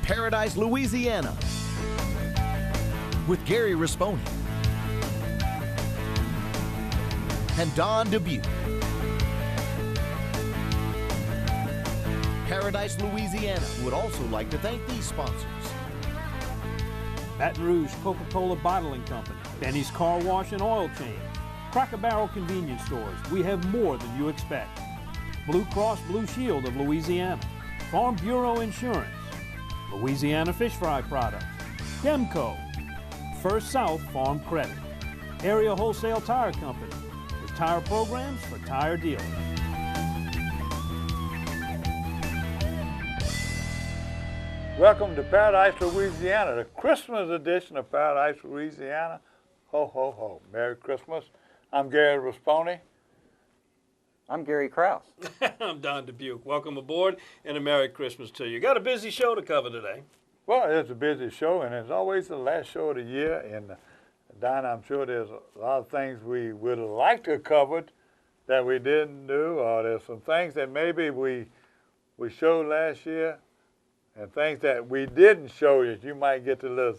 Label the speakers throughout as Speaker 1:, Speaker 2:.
Speaker 1: Paradise, Louisiana, with Gary Risponi and Don Dubuque. Paradise, Louisiana would also like to thank these sponsors.
Speaker 2: Baton Rouge Coca-Cola Bottling Company, Benny's Car Wash and Oil Change, Cracker Barrel Convenience Stores. We have more than you expect. Blue Cross Blue Shield of Louisiana, Farm Bureau Insurance, Louisiana Fish Fry Products, Demco, First South Farm Credit, Area Wholesale Tire Company, with tire programs for tire dealers.
Speaker 3: Welcome to Paradise, Louisiana, the Christmas edition of Paradise, Louisiana. Ho, ho, ho. Merry Christmas. I'm Gary Risponi.
Speaker 4: I'm Gary Krause.
Speaker 2: I'm Don Dubuque. Welcome aboard and a Merry Christmas to you. Got a busy show to cover today.
Speaker 3: Well, it's a busy show, and it's always the last show of the year. And Don, I'm sure there's a lot of things we would like to have covered that we didn't do, or there's some things that maybe we showed last year and things that we didn't show that you might get to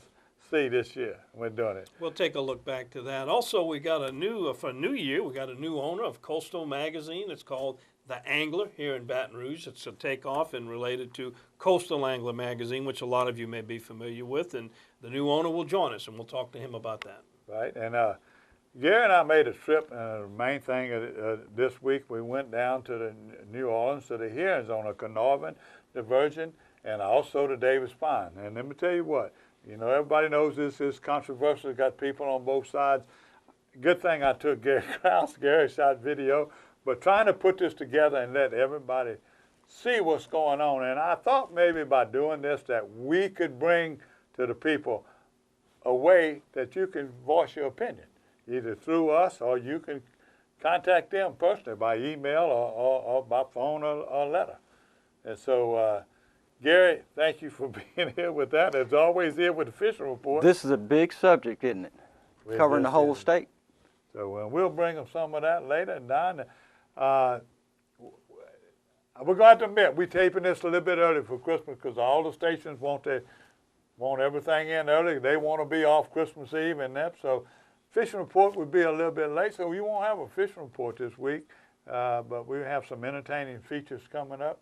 Speaker 3: see this year. We're doing it.
Speaker 2: We'll take a look back to that. Also, we got a new, for New Year, we got a new owner of Coastal Magazine. It's called The Angler here in Baton Rouge. It's a takeoff and related to Coastal Angler Magazine, which a lot of you may be familiar with. And the new owner will join us, and we'll talk to him about that.
Speaker 3: Right. And Gary and I made a trip. The main thing this week, we went down to the New Orleans to the hearings on a Carnarvon, Diversion, and also the Davis Pine. And let me tell you what, you know, everybody knows this is controversial. Got people on both sides. Good thing I took Gary Krause. Gary shot video, but trying to put this together and let everybody see what's going on. And I thought maybe by doing this that we could bring to the people a way that you can voice your opinion, either through us or you can contact them personally by email or by phone or letter. And so, Gary, thank you for being here with that. As always, here with the Fishing Report.
Speaker 4: This is a big subject, isn't it? Covering the whole state.
Speaker 3: So we'll bring them some of that later. And Don, we're going to have to admit, we're taping this a little bit early for Christmas because all the stations want everything in early. They want to be off Christmas Eve and that. So Fishing Report would be a little bit late. So you won't have a Fishing Report this week. But we have some entertaining features coming up.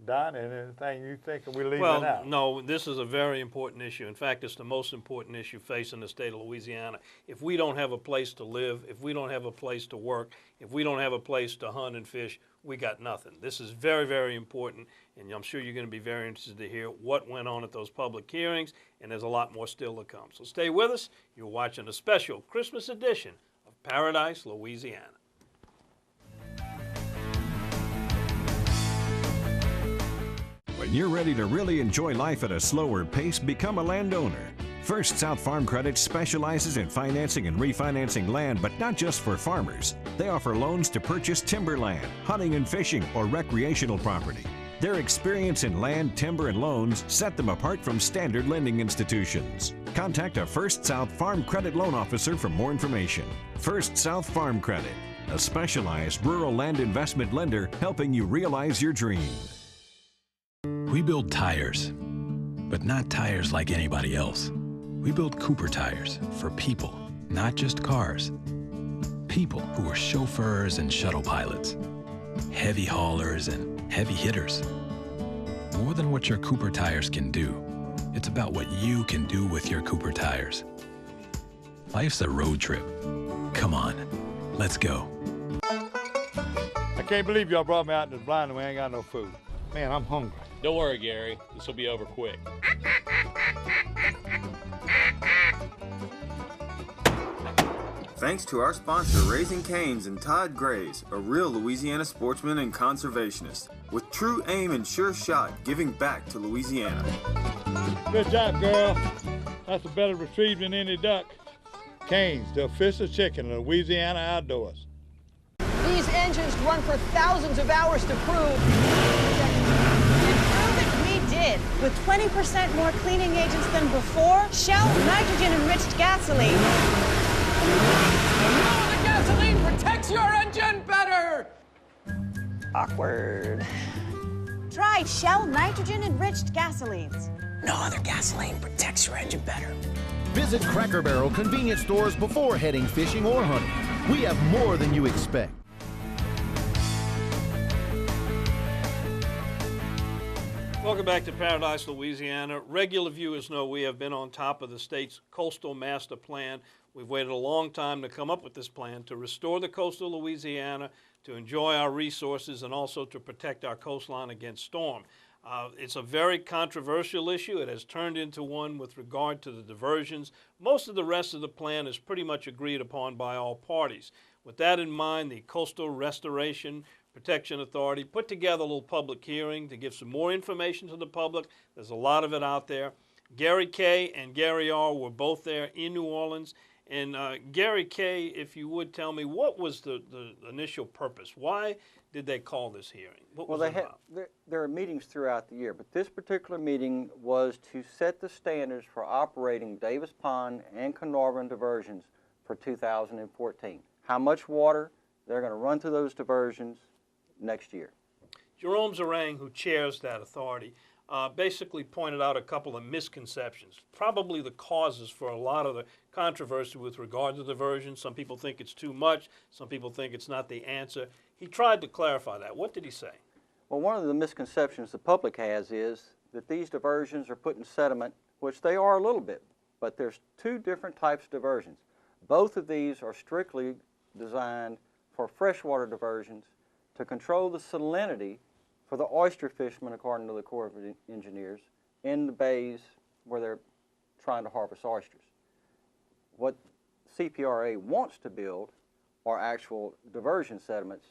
Speaker 3: Don, anything you think we're leaving out?
Speaker 2: Well, no, this is a very important issue. In fact, it's the most important issue facing the state of Louisiana. If we don't have a place to live, if we don't have a place to work, if we don't have a place to hunt and fish, we got nothing. This is very, very important, and I'm sure you're going to be very interested to hear what went on at those public hearings, and there's a lot more still to come. So stay with us. You're watching a special Christmas edition of Paradise, Louisiana.
Speaker 5: When you're ready to really enjoy life at a slower pace, become a landowner. First South Farm Credit specializes in financing and refinancing land, but not just for farmers. They offer loans to purchase timberland, hunting and fishing, or recreational property. Their experience in land, timber, and loans set them apart from standard lending institutions. Contact a First South Farm Credit loan officer for more information. First South Farm Credit, a specialized rural land investment lender helping you realize your dream.
Speaker 6: We build tires, but not tires like anybody else. We build Cooper tires for people, not just cars. People who are chauffeurs and shuttle pilots, heavy haulers and heavy hitters. More than what your Cooper tires can do, it's about what you can do with your Cooper tires. Life's a road trip. Come on, let's go.
Speaker 3: I can't believe y'all brought me out in the blind and we ain't got no food. Man, I'm hungry.
Speaker 7: Don't worry, Gary. This will be over quick.
Speaker 8: Thanks to our sponsor, Raising Cane's and Todd Grays, a real Louisiana sportsman and conservationist, with true aim and sure shot, giving back to Louisiana.
Speaker 3: Good job, girl. That's a better retrieve than any duck. Cane's, the official chicken of Louisiana outdoors.
Speaker 9: These engines run for thousands of hours to prove.
Speaker 10: With 20% more cleaning agents than before, Shell nitrogen-enriched gasoline.
Speaker 9: The gasoline protects your engine better!
Speaker 10: Awkward. Try Shell nitrogen-enriched gasolines.
Speaker 11: No other gasoline protects your engine better.
Speaker 1: Visit Cracker Barrel convenience stores before heading fishing or hunting. We have more than you expect.
Speaker 2: Welcome back to Paradise, Louisiana. Regular viewers know we have been on top of the state's coastal master plan. We've waited a long time to come up with this plan to restore the coastal Louisiana, to enjoy our resources, and also to protect our coastline against storm. It's a very controversial issue. It has turned into one with regard to the diversions. Most of the rest of the plan is pretty much agreed upon by all parties. With that in mind, the Coastal Restoration Protection Authority put together a little public hearing to give some more information to the public. There's a lot of it out there. Gary K. and Gary R. were both there in New Orleans. And Gary K., if you would tell me, what was the initial purpose? Why did they call this hearing? What was it about?
Speaker 4: There are meetings throughout the year, but this particular meeting was to set the standards for operating Davis Pond and Carnarvon diversions for 2014. How much water they're going to run through those diversions next year.
Speaker 2: Jerome Zarang, who chairs that authority, basically pointed out a couple of misconceptions, probably the causes for a lot of the controversy with regard to diversion. Some people think it's too much. Some people think it's not the answer. He tried to clarify that. What did he say?
Speaker 4: Well, one of the misconceptions the public has is that these diversions are putting sediment, which they are a little bit, but there's two different types of diversions. Both of these are strictly designed for freshwater diversions to control the salinity for the oyster fishermen, according to the Corps of Engineers, in the bays where they're trying to harvest oysters. What CPRA wants to build are actual diversion sediments,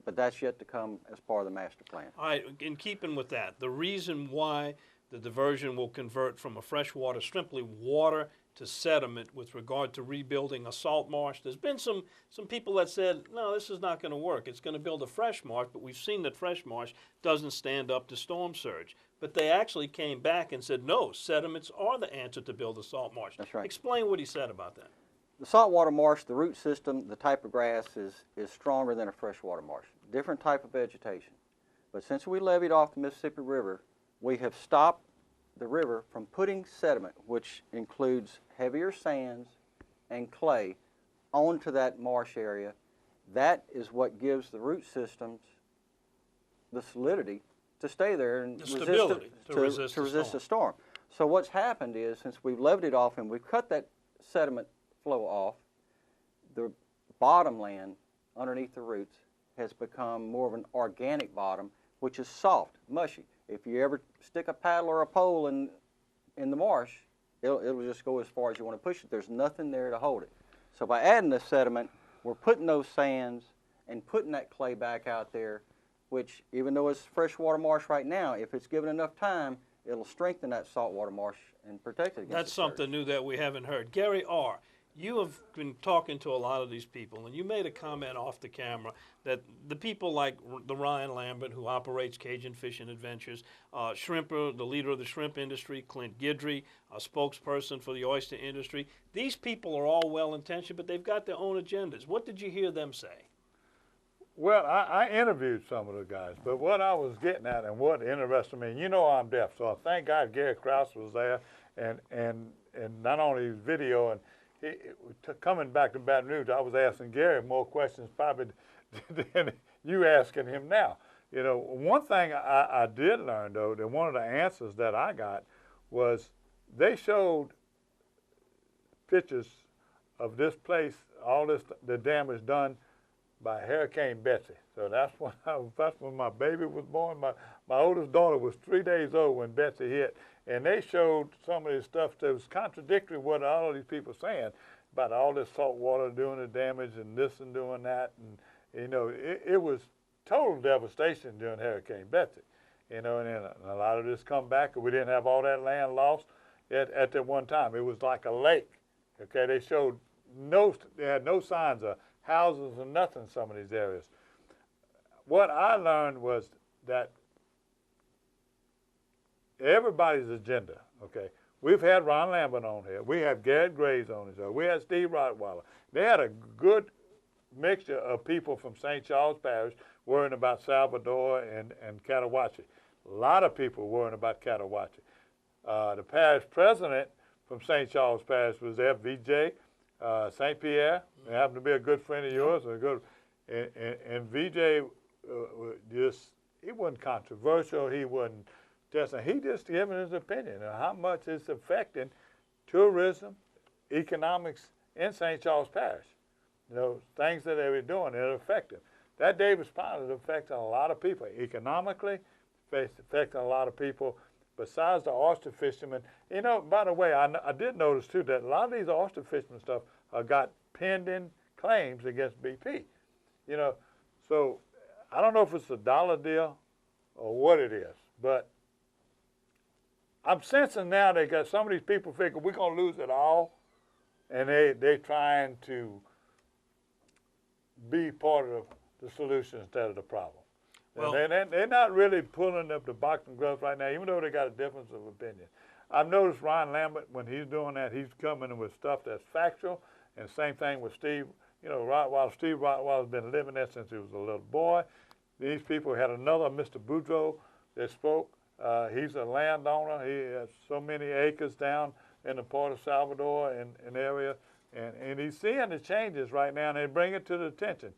Speaker 4: but that's yet to come as part of the master plan.
Speaker 2: All right, in keeping with that, the reason why the diversion will convert from a freshwater, simply water, to sediment with regard to rebuilding a salt marsh. There's been some people that said, no, this is not going to work. It's going to build a fresh marsh, but we've seen that fresh marsh doesn't stand up to storm surge. But they actually came back and said, no, sediments are the answer to build a salt marsh.
Speaker 4: That's right.
Speaker 2: Explain what he said about that.
Speaker 4: The saltwater marsh, the root system, the type of grass is stronger than a freshwater marsh. Different type of vegetation. But since we leveed off the Mississippi River, we have stopped the river from putting sediment, which includes heavier sands and clay, onto that marsh area. That is what gives the root systems the solidity to stay there and resist a storm. So what's happened is, since we've leveled it off and we've cut that sediment flow off, the bottom land underneath the roots has become more of an organic bottom, which is soft, mushy. If you ever stick a paddle or a pole in the marsh, it'll just go as far as you want to push it. There's nothing there to hold it. So by adding the sediment, we're putting those sands and putting that clay back out there, which, even though it's freshwater marsh right now, if it's given enough time, it'll strengthen that saltwater marsh and protect it against
Speaker 2: That's
Speaker 4: the
Speaker 2: something
Speaker 4: surge.
Speaker 2: new that we haven't heard. Gary R., you have been talking to a lot of these people, and you made a comment off the camera that the people like the Ryan Lambert, who operates Cajun Fishing Adventures, Shrimper, the leader of the shrimp industry, Clint Guidry, a spokesperson for the oyster industry, these people are all well-intentioned, but they've got their own agendas. What did you hear them say?
Speaker 3: Well, I interviewed some of the guys, but what I was getting at and what interested me, you know I'm deaf, so thank God Gary Krause was there, and not only video, and coming back to Baton Rouge, I was asking Gary more questions probably than you asking him now. You know, one thing I did learn, though, that one of the answers that I got was they showed pictures of this place, all this, the damage done by Hurricane Betsy. So that's when my baby was born. My oldest daughter was 3 days old when Betsy hit. And they showed some of this stuff that was contradictory to what all of these people are saying about all this salt water doing the damage and this and doing that. And, you know, it was total devastation during Hurricane Betsy. You know, and then a lot of this come back, and we didn't have all that land lost at that one time. It was like a lake. Okay, they had no signs of houses and nothing in some of these areas. What I learned was that everybody's agenda, okay? We've had Ron Lambert on here. We have Garrett Graves on his show. We had Steve Rottweiler. They had a good mixture of people from St. Charles Parish worrying about Salvador and Catawatchee. A lot of people worrying about Catawatchee. The parish president from St. Charles Parish was there, VJ St. Pierre. He happened to be a good friend of yours. And VJ he wasn't controversial. He wasn't he just giving his opinion of how much it's affecting tourism, economics in St. Charles Parish. You know, things that they were doing, it affected. That Davis Pond is affecting a lot of people economically, affecting a lot of people. Besides the oyster fishermen, you know, by the way, I did notice too that a lot of these oyster fishermen stuff got pending claims against BP. You know, so I don't know if it's a dollar deal or what it is, but I'm sensing now they got some of these people figure we're gonna lose it all, and they trying to be part of the solution instead of the problem. Well, they're not really pulling up the boxing gloves right now, even though they got a difference of opinion. I've noticed Ryan Lambert, when he's doing that, he's coming with stuff that's factual, and same thing with Steve. You know, Steve Rottweiler's been living there since he was a little boy. These people had another Mr. Boudreaux that spoke. He's a landowner. He has so many acres down in the Port of Salvador and area, and he's seeing the changes right now, and they bring it to the attention.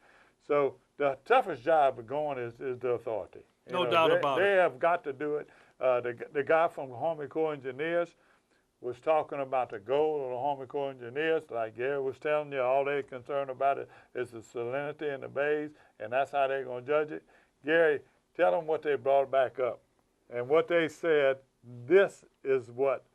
Speaker 3: So the toughest job of going is the authority.
Speaker 2: No doubt about it.
Speaker 3: They have got to do it. The guy from the Army Corps of Engineers was talking about the goal of the Army Corps of Engineers. Like Gary was telling you, all they're concerned about is the salinity in the bays, and that's how they're going to judge it. Gary, tell them what they brought back up. And what they said, this is what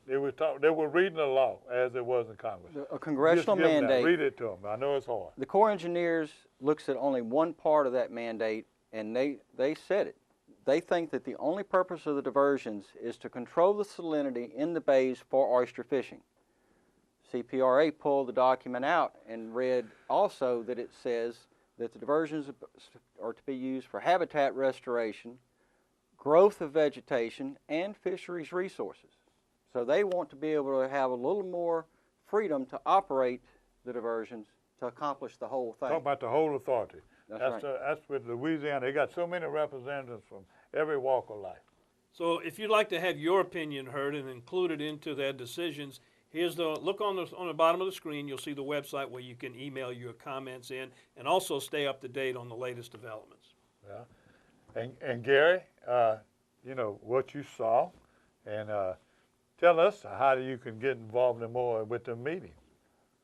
Speaker 3: they were talking. They were reading the law as it was in Congress.
Speaker 4: A congressional mandate.
Speaker 3: Read it to them. I know it's hard.
Speaker 4: The Corps of Engineers looks at only one part of that mandate, and they said it. They think that the only purpose of the diversions is to control the salinity in the bays for oyster fishing. CPRA pulled the document out and read also that it says that the diversions are to be used for habitat restoration, growth of vegetation, and fisheries resources. So they want to be able to have a little more freedom to operate the diversions to accomplish the whole thing.
Speaker 3: Talk about the whole authority.
Speaker 4: That's right.
Speaker 3: That's with Louisiana. They got so many representatives from every walk of life.
Speaker 2: So if you'd like to have your opinion heard and included into their decisions, here's the look on the bottom of the screen. You'll see the website where you can email your comments in, and also stay up to date on the latest developments.
Speaker 3: Yeah, and Gary, you know what you saw, and tell us how you can get involved in more with the meeting.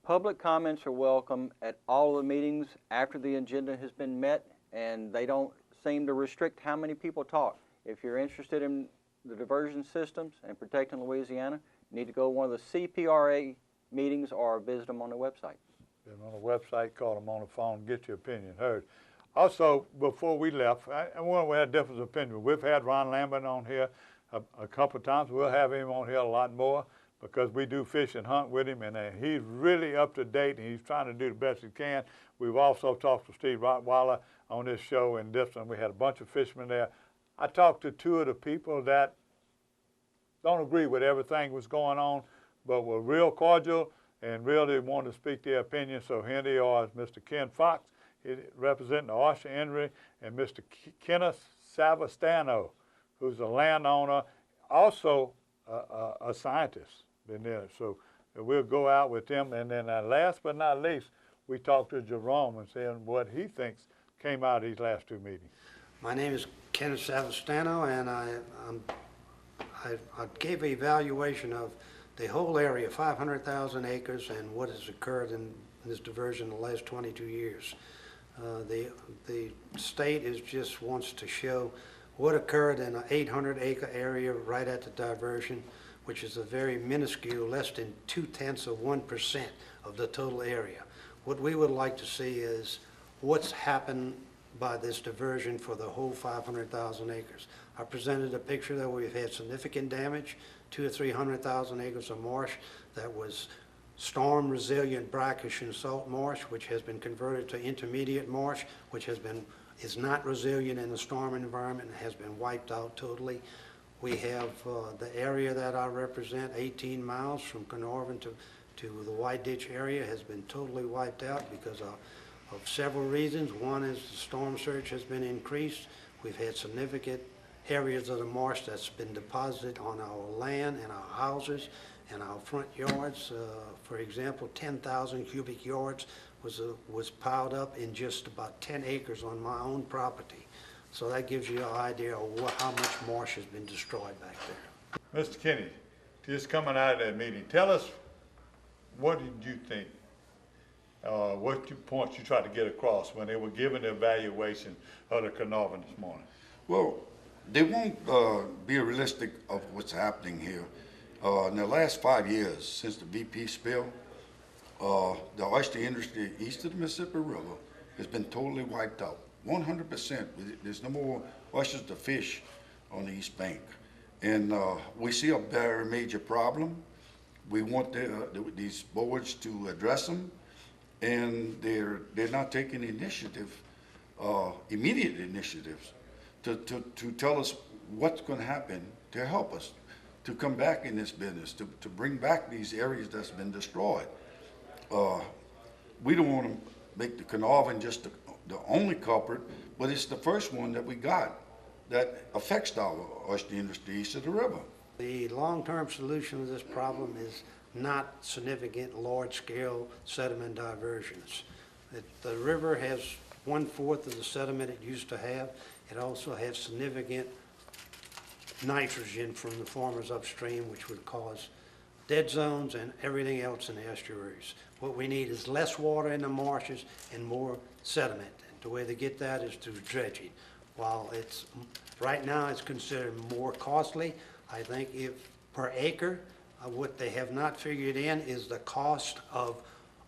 Speaker 4: Public comments are welcome at all of the meetings after the agenda has been met, and they don't seem to restrict how many people talk. If you're interested in the diversion systems and protecting Louisiana, you need to go to one of the CPRA meetings or visit them on the website.
Speaker 3: Get them on the website, call them on the phone, get your opinion heard. Also, before we left, we had different opinions. We've had Ron Lambert on here a couple of times. We'll have him on here a lot more because we do fish and hunt with him, and he's really up to date, and he's trying to do the best he can. We've also talked to Steve Rottweiler on this show, and this one we had a bunch of fishermen there. I talked to two of the people that don't agree with everything that's going on, but were real cordial and really wanted to speak their opinion. So here they are, Mr. Ken Fox, representing the oyster industry, and Mr. Kenneth Savastano, who's a landowner, also a scientist. Been there. So we'll go out with them. And then last but not least, we talked to Jerome and saying what he thinks came out of these last two meetings.
Speaker 12: My name is Kenneth Savastano, and I gave an evaluation of the whole area, 500,000 acres, and what has occurred in this diversion in the last 22 years. The state just wants to show what occurred in an 800-acre area right at the diversion, which is a very minuscule, less than 0.2% of the total area. What we would like to see is what's happened by this diversion for the whole 500,000 acres. I presented a picture that we've had significant damage, 200,000 or 300,000 acres of marsh that was storm resilient brackish and salt marsh, which has been converted to intermediate marsh, which is not resilient in the storm environment and has been wiped out totally. We have the area that I represent, 18 miles from Carnarvon to the White Ditch area, has been totally wiped out because of several reasons. One is the storm surge has been increased. We've had significant areas of the marsh that's been deposited on our land and our houses and our front yards. For example, 10,000 cubic yards was piled up in just about 10 acres on my own property. So that gives you an idea of how much marsh has been destroyed back there.
Speaker 3: Mr. Kenny, just coming out of that meeting, tell us, what did you think? What points you tried to get across when they were giving the evaluation of the Carnarvon this morning?
Speaker 13: Well, they won't be realistic of what's happening here. In the last 5 years since the BP spill, the oyster industry east of the Mississippi River has been totally wiped out. 100%. There's no more oysters to fish on the East Bank. And we see a very major problem. We want these boards to address them, and they're not taking initiative, immediate initiatives, to tell us what's going to happen to help us to come back in this business, to bring back these areas that's been destroyed. We don't want to make the Carnarvon just the only culprit, but it's the first one that we got that affects our oyster industry east of the river. The
Speaker 12: long-term solution to this problem is not significant large-scale sediment diversions. The river has 1/4 of the sediment it used to have. It also has significant nitrogen from the farmers upstream, which would cause dead zones and everything else in the estuaries. What we need is less water in the marshes and more sediment. And the way to get that is through dredging. While right now it's considered more costly, I think if per acre, what they have not figured in is the cost of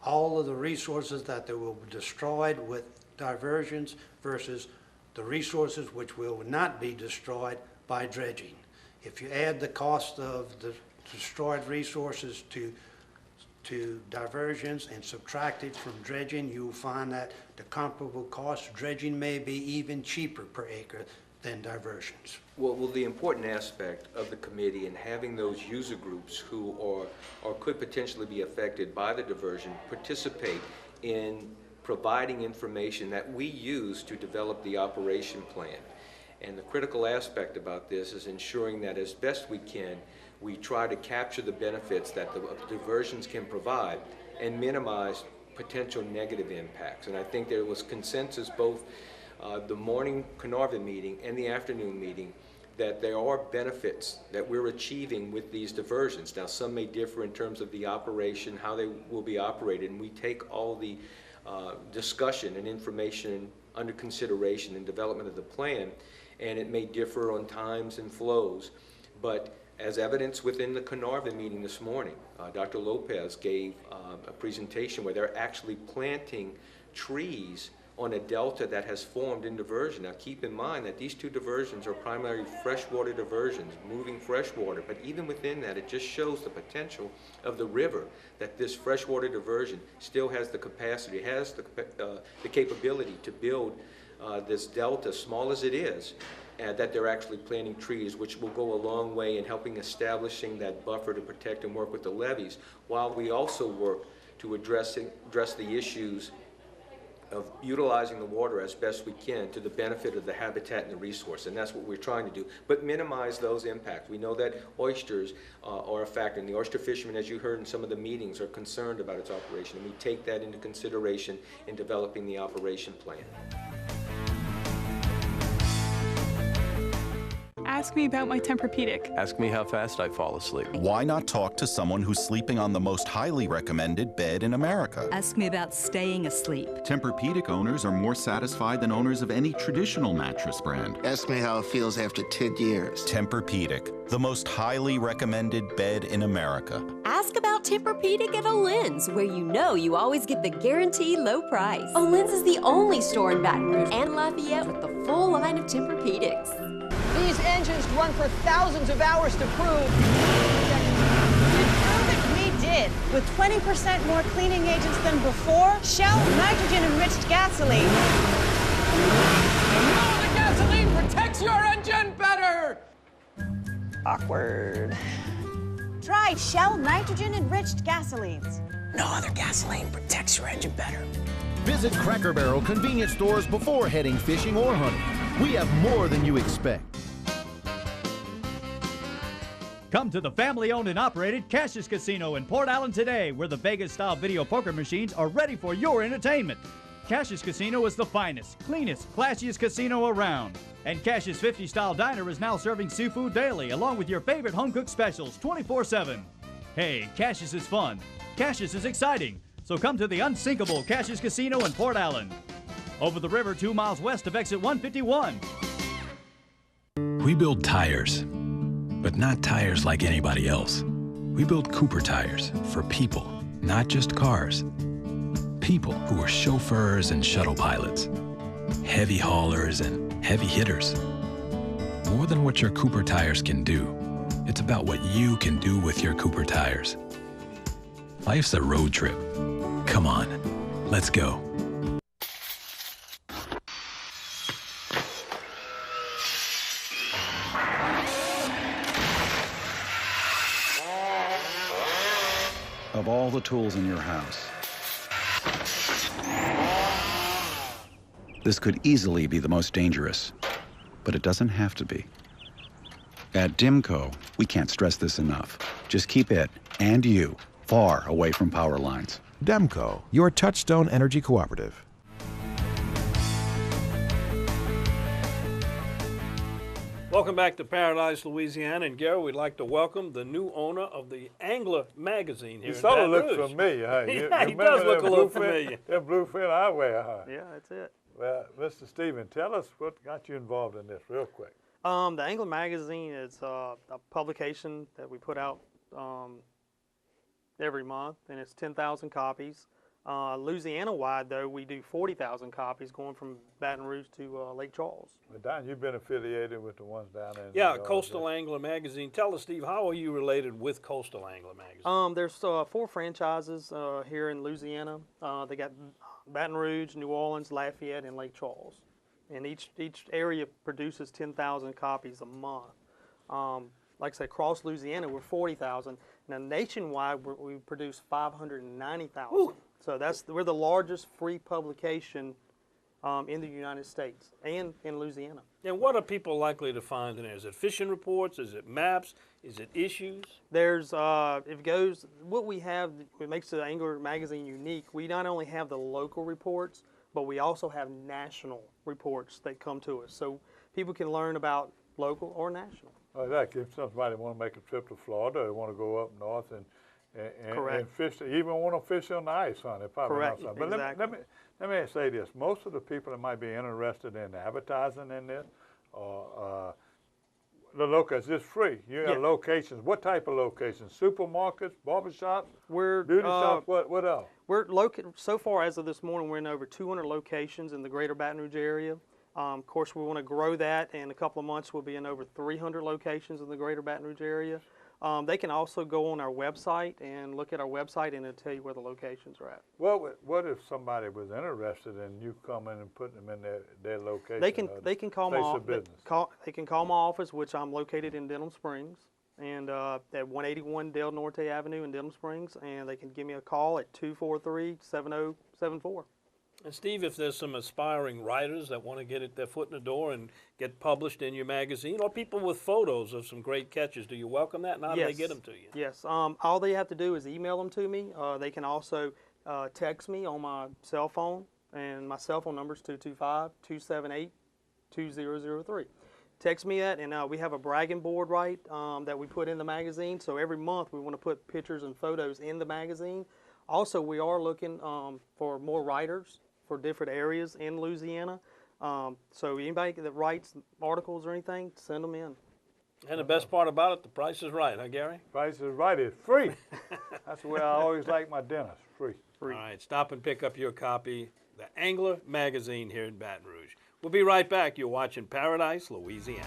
Speaker 12: all of the resources that they will be destroyed with diversions versus the resources which will not be destroyed by dredging. If you add the cost of the destroyed resources to diversions and subtract it from dredging, you will find that the comparable cost, dredging may be even cheaper per acre than diversions.
Speaker 14: Well, the important aspect of the committee and having those user groups who or could potentially be affected by the diversion participate in providing information that we use to develop the operation plan. And the critical aspect about this is ensuring that as best we can, we try to capture the benefits that the diversions can provide and minimize potential negative impacts. And I think there was consensus both the morning Carnarvon meeting and the afternoon meeting that there are benefits that we're achieving with these diversions. Now, some may differ in terms of the operation, how they will be operated, and we take all the discussion and information under consideration in development of the plan, and it may differ on times and flows. But as evidence within the Carnarvon meeting this morning, Dr. Lopez gave a presentation where they're actually planting trees on a delta that has formed in diversion. Now keep in mind that these two diversions are primarily freshwater diversions, moving freshwater, but even within that it just shows the potential of the river, that this freshwater diversion still has the capacity, has the capability to build this delta, small as it is, and that they're actually planting trees, which will go a long way in helping establishing that buffer to protect and work with the levees, while we also work to address the issues of utilizing the water as best we can to the benefit of the habitat and the resource, and that's what we're trying to do, but minimize those impacts. We know that oysters are a factor, and the oyster fishermen, as you heard in some of the meetings, are concerned about its operation, and we take that into consideration in developing the operation plan.
Speaker 15: Ask me about my Tempur-Pedic.
Speaker 16: Ask me how fast I fall asleep.
Speaker 17: Why not talk to someone who's sleeping on the most highly recommended bed in America?
Speaker 18: Ask me about staying asleep.
Speaker 17: Tempur-Pedic owners are more satisfied than owners of any traditional mattress brand.
Speaker 19: Ask me how it feels after 10 years.
Speaker 17: Tempur-Pedic, the most highly recommended bed in America.
Speaker 20: Ask about Tempur-Pedic at Olin's, where you know you always get the guaranteed low price. Olin's is the only store in Baton Rouge and Lafayette with the full line of Tempur-Pedics.
Speaker 9: These engines run for thousands of hours to prove.
Speaker 10: We did. With 20% more cleaning agents than before, Shell nitrogen-enriched gasoline.
Speaker 11: No, the gasoline protects your engine better!
Speaker 10: Awkward. Try Shell nitrogen-enriched gasolines.
Speaker 11: No other gasoline protects your engine better.
Speaker 1: Visit Cracker Barrel convenience stores before heading fishing or hunting. We have more than you expect.
Speaker 21: Come to the family-owned and operated Cassius Casino in Port Allen today, where the Vegas-style video poker machines are ready for your entertainment. Cassius Casino is the finest, cleanest, classiest casino around. And Cassius 50-style diner is now serving seafood daily, along with your favorite home-cooked specials 24/7. Hey, Cassius is fun. Cassius is exciting. So come to the unsinkable Cassius Casino in Port Allen. Over the river 2 miles west of exit 151.
Speaker 6: We build tires, but not tires like anybody else. We build Cooper tires for people, not just cars. People who are chauffeurs and shuttle pilots, heavy haulers and heavy hitters. More than what your Cooper tires can do, it's about what you can do with your Cooper tires. Life's a road trip. Come on, let's go.
Speaker 22: Of all the tools in your house, this could easily be the most dangerous, but it doesn't have to be. At Dimco, we can't stress this enough. Just keep it, and you, far away from power lines.
Speaker 1: Demco, your Touchstone Energy Cooperative.
Speaker 2: Welcome back to Paradise, Louisiana. And Gary, we'd like to welcome the new owner of the Angler magazine here in Baton
Speaker 3: sort of
Speaker 2: Rouge.
Speaker 3: looks familiar, huh?
Speaker 2: Yeah, he does look a little familiar.
Speaker 3: That bluefin eyewear, huh?
Speaker 23: Yeah, that's it.
Speaker 3: Well, Mr. Stephen, tell us what got you involved in this real quick.
Speaker 23: The Angler magazine is a publication that we put out every month, and it's 10,000 copies. Louisiana-wide, though, we do 40,000 copies going from Baton Rouge to Lake Charles.
Speaker 3: Well, Don, you've been affiliated with the ones down there.
Speaker 2: Yeah, Coastal Angler magazine. Tell us, Steve, how are you related with Coastal Angler magazine?
Speaker 23: There's 4 franchises here in Louisiana. They got Baton Rouge, New Orleans, Lafayette, and Lake Charles. And each area produces 10,000 copies a month. Like I said, across Louisiana, we're 40,000. Now, nationwide, we produce 590,000. So we're the largest free publication in the United States and in Louisiana.
Speaker 2: And what are people likely to find in there? Is it fishing reports? Is it maps? Is it issues?
Speaker 23: There's, what we have, what makes the Angler magazine unique, we not only have the local reports, but we also have national reports that come to us. So people can learn about local or national.
Speaker 3: Like if somebody want to make a trip to Florida, they want to go up north and fish, even want to fish on the ice, huh? They're probably
Speaker 23: Correct.
Speaker 3: not. But
Speaker 23: exactly.
Speaker 3: let me say this: most of the people that might be interested in advertising in this, the locations, it's free. You got locations. What type of locations? Supermarkets, barbershops, beauty shops. What else?
Speaker 23: We're located so far as of this morning. We're in over 200 locations in the greater Baton Rouge area. Of course, we want to grow that. In a couple of months, we'll be in over 300 locations in the greater Baton Rouge area. They can also go on our website and look at our website, and it'll tell you where the locations are at.
Speaker 3: Well, what if somebody was interested in you coming and putting them in their location?
Speaker 23: They can call my office. They can call my office, which I'm located in Denham Springs, and at 181 Del Norte Avenue in Denham Springs, and they can give me a call at 243-7074.
Speaker 2: And Steve, if there's some aspiring writers that want to get their foot in the door and get published in your magazine, or people with photos of some great catches, do you welcome that? And how do they get them to you?
Speaker 23: Yes. All they have to do is email them to me. They can also text me on my cell phone, and my cell phone number is 225-278-2003. Text me that, and we have a bragging board, that we put in the magazine. So every month we want to put pictures and photos in the magazine. Also, we are looking for more writers for different areas in Louisiana. So anybody that writes articles or anything, send them in.
Speaker 2: And the best part about it, the price is right, huh, Gary?
Speaker 3: Price is right. It's free. That's the way I always like my dinners, free.
Speaker 2: All right, stop and pick up your copy, the Angler magazine here in Baton Rouge. We'll be right back. You're watching Paradise, Louisiana.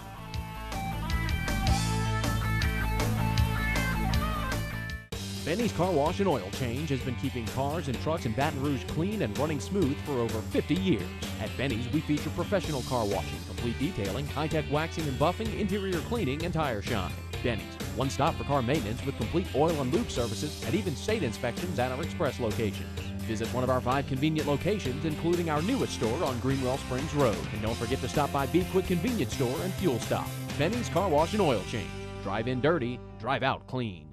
Speaker 24: Benny's Car Wash and Oil Change has been keeping cars and trucks in Baton Rouge clean and running smooth for over 50 years. At Benny's, we feature professional car washing, complete detailing, high-tech waxing and buffing, interior cleaning, and tire shine. Benny's, one stop for car maintenance with complete oil and lube services and even state inspections at our express locations. Visit one of our 5 convenient locations, including our newest store on Greenwell Springs Road. And don't forget to stop by Be Quick Convenience Store and Fuel Stop. Benny's Car Wash and Oil Change. Drive in dirty, drive out clean.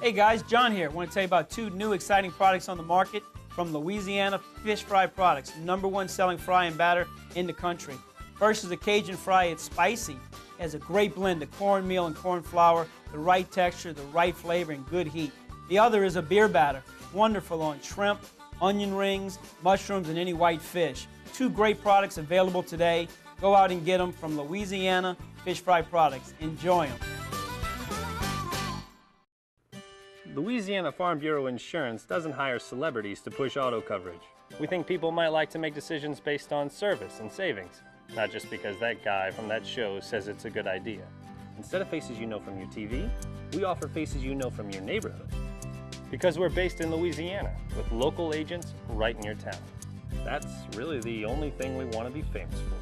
Speaker 4: Hey guys, John here. I want to tell you about two new exciting products on the market from Louisiana Fish Fry Products, #1 selling fry and batter in the country. First is a Cajun fry. It's spicy. It has a great blend of cornmeal and corn flour, the right texture, the right flavor, and good heat. The other is a beer batter. Wonderful on shrimp, onion rings, mushrooms, and any white fish. Two great products available today. Go out and get them from Louisiana Fish Fry Products. Enjoy them.
Speaker 5: Louisiana Farm Bureau Insurance doesn't hire celebrities to push auto coverage. We think people might like to make decisions based on service and savings, not just because that guy from that show says it's a good idea. Instead of faces you know from your TV, we offer faces you know from your neighborhood. Because we're based in Louisiana, with local agents right in your town. That's really the only thing we want to be famous for.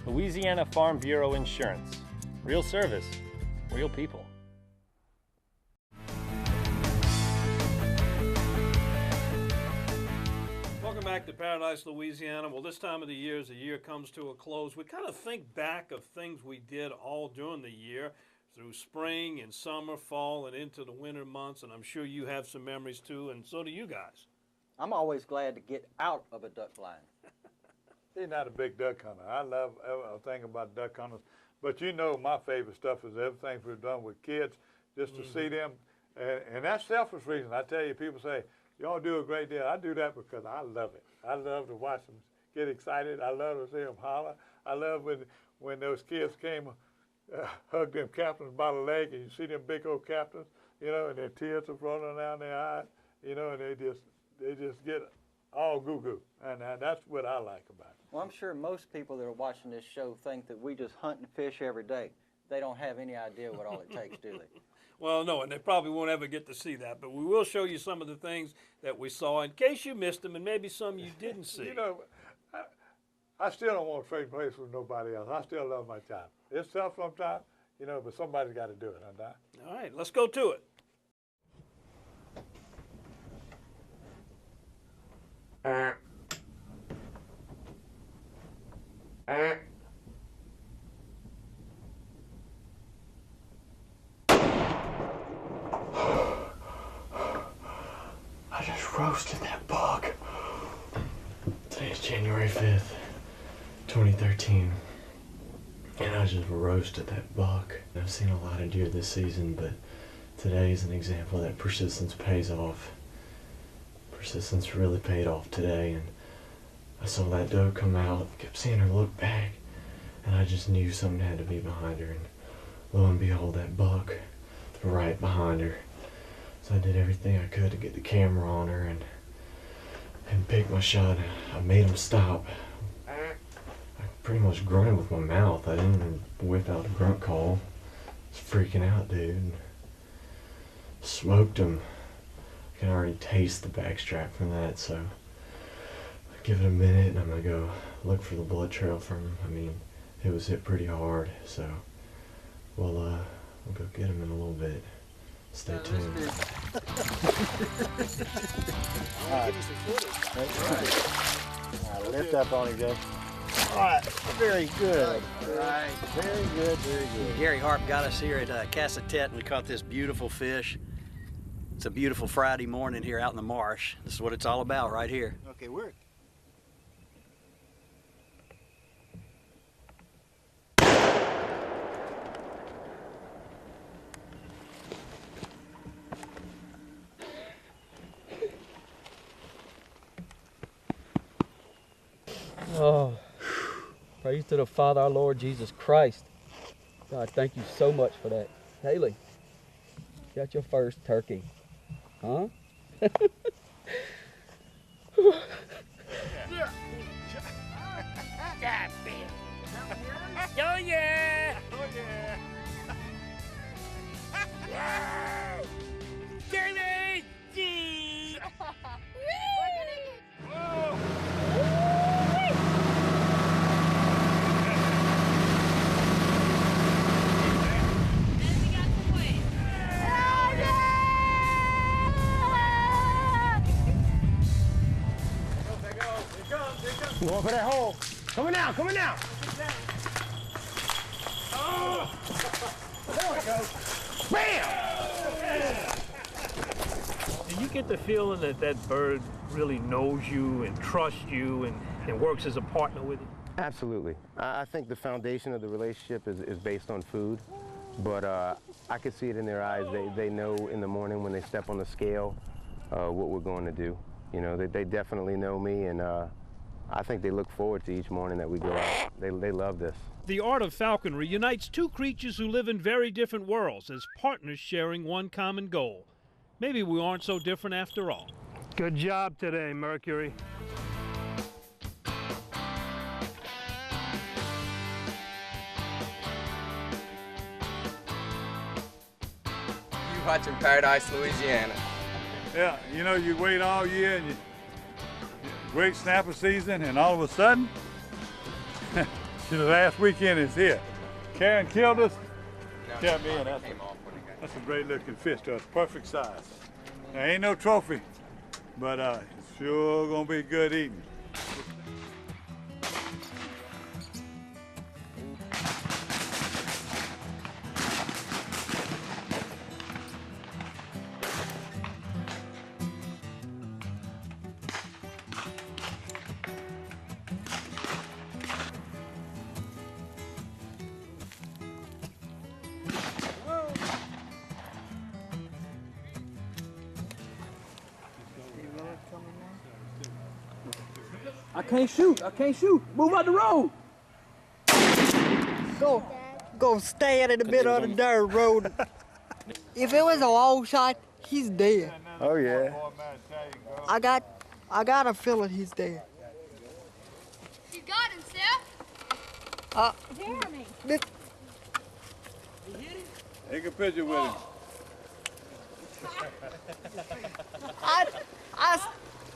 Speaker 5: Louisiana Farm Bureau Insurance. Real service, real people.
Speaker 2: Welcome back to Paradise, Louisiana. Well, this time of the year, as the year comes to a close, we kind of think back of things we did all during the year, through spring and summer, fall, and into the winter months, and I'm sure you have some memories too, and so do you guys.
Speaker 7: I'm always glad to get out of a duck blind.
Speaker 3: He's not a big duck hunter. I love everything about duck hunters, but you know my favorite stuff is everything we've done with kids, just to see them, and that's selfish reason. I tell you, people say, y'all do a great deal. I do that because I love it. I love to watch them get excited. I love to see them holler. I love when those kids came, hug them captains by the leg, and you see them big old captains, you know, and their tears are rolling down their eyes, you know, and they just get all goo-goo, and that's what I like about it.
Speaker 7: Well, I'm sure most people that are watching this show think that we just hunt and fish every day. They don't have any idea what all it takes, do they?
Speaker 2: Well, no, and they probably won't ever get to see that, but we will show you some of the things that we saw in case you missed them and maybe some you didn't see.
Speaker 3: You know, I still don't want to trade place with nobody else. I still love my job. It's tough sometimes, you know, but somebody's got to do it, huh?
Speaker 2: All right, let's go to it.
Speaker 8: I just roasted that buck. Today's January 5th, 2013. And I just roasted that buck. I've seen a lot of deer this season, but today is an example that persistence pays off. Persistence really paid off today, and I saw that doe come out, kept seeing her look back, and I just knew something had to be behind her, and lo and behold, that buck right behind her. So I did everything I could to get the camera on her and pick my shot. I made him stop. I pretty much grunted with my mouth. I didn't even whip out a grunt call. I was freaking out, dude. Smoked him. I can already taste the backstrap from that, so I give it a minute and I'm gonna go look for the blood trail from him. I mean, it was hit pretty hard, so we'll go get him in a little bit. Stay tuned.
Speaker 7: All right, lift up on him, Joe. All right, very good.
Speaker 25: All right.
Speaker 7: Very good, very good.
Speaker 25: Gary Harp got us here at Cassatet, and we caught this beautiful fish. It's a beautiful Friday morning here out in the marsh. This is what it's all about right here.
Speaker 7: Okay, work.
Speaker 26: Oh, praise to the Father, our Lord Jesus Christ. God, thank you so much for that. Haley, got your first turkey. Huh?
Speaker 11: Oh yeah! Oh yeah! Jeremy! Gee!
Speaker 8: Going for that hole. Coming out, coming out.
Speaker 11: Oh!
Speaker 12: get the feeling that that bird really knows you and trusts you and works as a partner with you?
Speaker 13: Absolutely. I think the foundation of the relationship is based on food, but I could see it in their eyes. They know in the morning when they step on the scale what we're going to do. You know, they definitely know me, and I think they look forward to each morning that we go out. They love this.
Speaker 24: The art of falconry unites two creatures who live in very different worlds as partners sharing one common goal. Maybe we aren't so different after all.
Speaker 12: Good job today, Mercury.
Speaker 14: You watching Paradise, Louisiana.
Speaker 3: Yeah, you know, you wait all year and you great snapper season, and all of a sudden, the last weekend is here. Karen killed us. Tell me, that's a great looking fish, though. It's perfect size. There ain't no trophy, but it's sure gonna be good eating.
Speaker 26: I can't shoot. I can't shoot. Move out the road.
Speaker 15: Go stand in the middle of the dirt road. If it was a long shot, he's dead.
Speaker 3: Oh yeah.
Speaker 15: I got a feeling he's dead.
Speaker 16: You got him, Seth.
Speaker 15: Jeremy.
Speaker 3: Take a picture with him.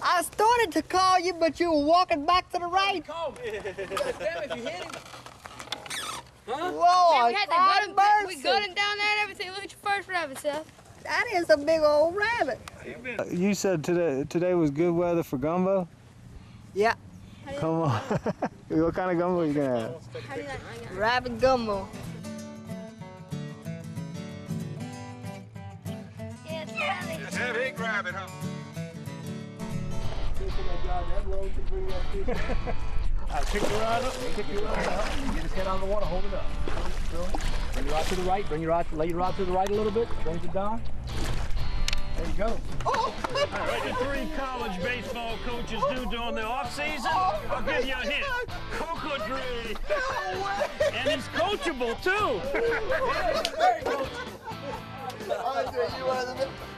Speaker 15: I started to call you, but you were walking back to the right.
Speaker 26: Call me. Damn, if you hit him. Huh?
Speaker 15: Whoa,
Speaker 16: We got him down there and everything. Look at your first rabbit, Seth.
Speaker 15: That is a big old rabbit.
Speaker 18: You said today was good weather for gumbo?
Speaker 15: Yeah.
Speaker 18: Come on. What kind of gumbo you gonna have?
Speaker 16: How do you like
Speaker 15: Rabbit gumbo.
Speaker 11: Yeah, big rabbit, huh?
Speaker 26: Pick your rod up. Pick your rod up. Get his head out of the water. Hold it up. Bring your rod to the right. Lay your rod to the right a little bit. Bring it down. There you go.
Speaker 12: All right, the three college baseball coaches do during the off-season. I'll give you a hint. Cocoa tree.
Speaker 11: No way.
Speaker 12: And he's coachable, too.
Speaker 11: Very coachable.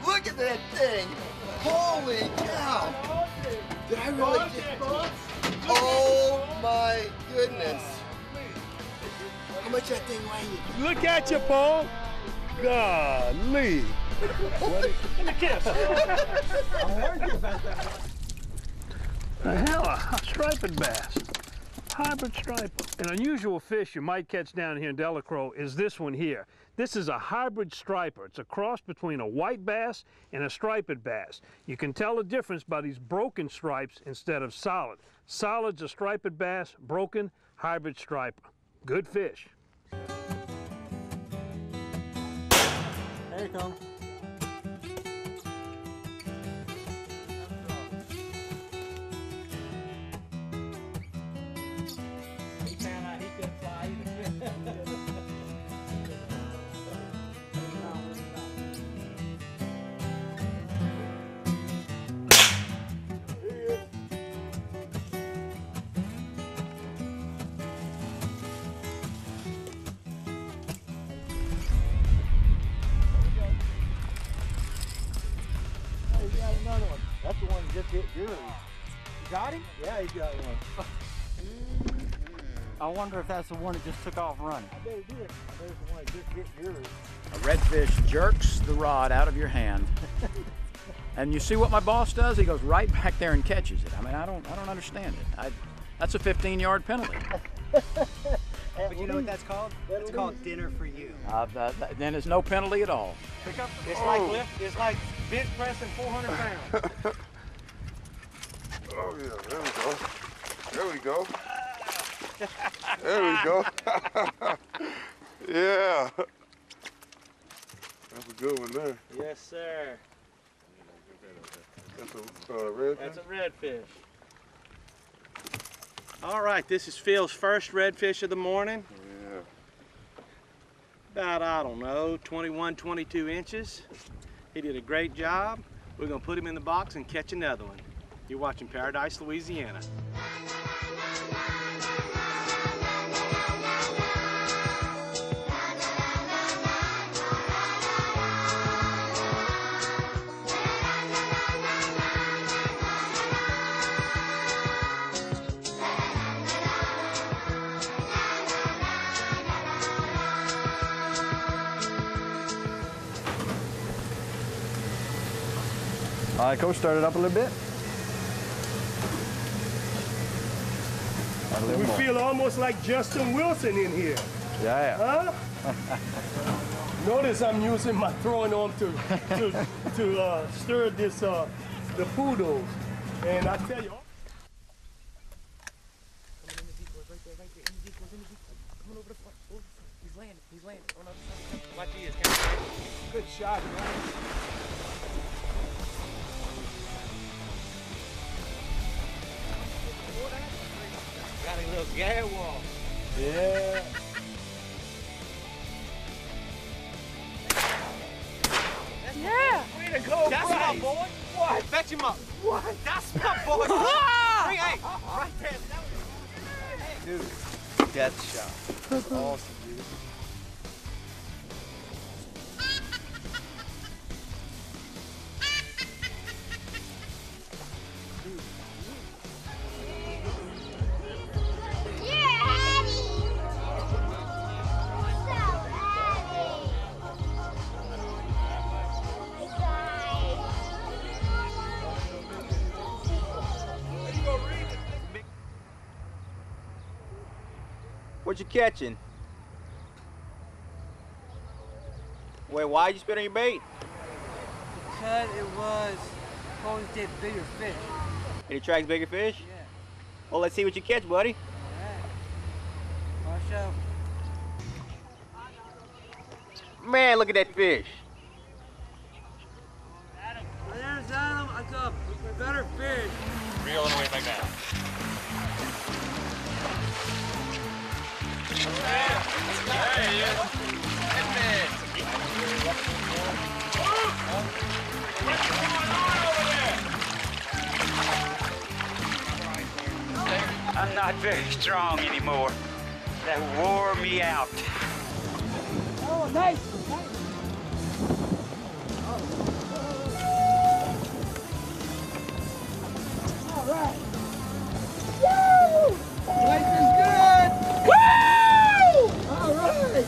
Speaker 11: Look at that thing. Holy cow. Did I really get... Oh my goodness. How much that thing weigh?
Speaker 12: Look at you, Paul. Golly. Give me a kiss. The hell, a striped bass. Hybrid striper. An unusual fish you might catch down here in Delacroix is this one here. This is a hybrid striper. It's a cross between a white bass and a striped bass. You can tell the difference by these broken stripes instead of solid. Solid's a striped bass, broken, hybrid striper. Good fish.
Speaker 15: There you go.
Speaker 4: He found out he couldn't fly either.
Speaker 15: Another one. That's the one that just hit yours.
Speaker 4: You got him?
Speaker 15: Yeah, he got one.
Speaker 7: I wonder if that's the one that just took off running.
Speaker 15: I bet it did. There's the one that just hit yours.
Speaker 27: A redfish jerks the rod out of your hand. And you see what my boss does? He goes right back there and catches it. I mean, I don't understand it. That's a 15-yard penalty.
Speaker 7: But you know what that's called? It's called dinner for you.
Speaker 27: Then there's no penalty at all.
Speaker 7: Pick up the
Speaker 12: It's like bench pressing 400 pounds.
Speaker 11: Oh yeah, there we go. There we go. There we go. Yeah. That's a good one there.
Speaker 12: Yes, sir.
Speaker 3: That's a redfish?
Speaker 27: That's a redfish. All right, this is Phil's first redfish of the morning.
Speaker 3: Yeah.
Speaker 27: About, I don't know, 21, 22 inches. He did a great job. We're gonna put him in the box and catch another one. You're watching Paradise, Louisiana.
Speaker 26: All right, Coach, start it up a little bit.
Speaker 12: We feel almost like Justin Wilson in here.
Speaker 26: Yeah.
Speaker 12: Huh? Notice I'm using my throwing arm to stir this the poodles, and I tell you.
Speaker 26: He's landing. Watch his.
Speaker 12: Good shot, man.
Speaker 26: Got a little gag wall.
Speaker 12: Yeah.
Speaker 26: Yeah.
Speaker 27: Way to go,
Speaker 26: That's
Speaker 27: Bryce.
Speaker 26: my boy.
Speaker 27: What? Fetch him up.
Speaker 26: What?
Speaker 27: That's my boy. Bring, hey, right there.
Speaker 26: Dude, death shot. Awesome, dude.
Speaker 27: What you catching? Wait, why'd you spit on your bait?
Speaker 15: Because it was supposed to get bigger fish.
Speaker 27: It attracts bigger fish?
Speaker 15: Yeah.
Speaker 27: Well, let's see what you catch, buddy.
Speaker 15: Watch out.
Speaker 27: Man, look at that fish.
Speaker 15: There's Adam. I got a better fish.
Speaker 27: Reel it away like that. There he is.
Speaker 6: I'm not very strong anymore. That wore me out.
Speaker 15: Oh, nice. All right. Woo! Life is good. Woo! All right.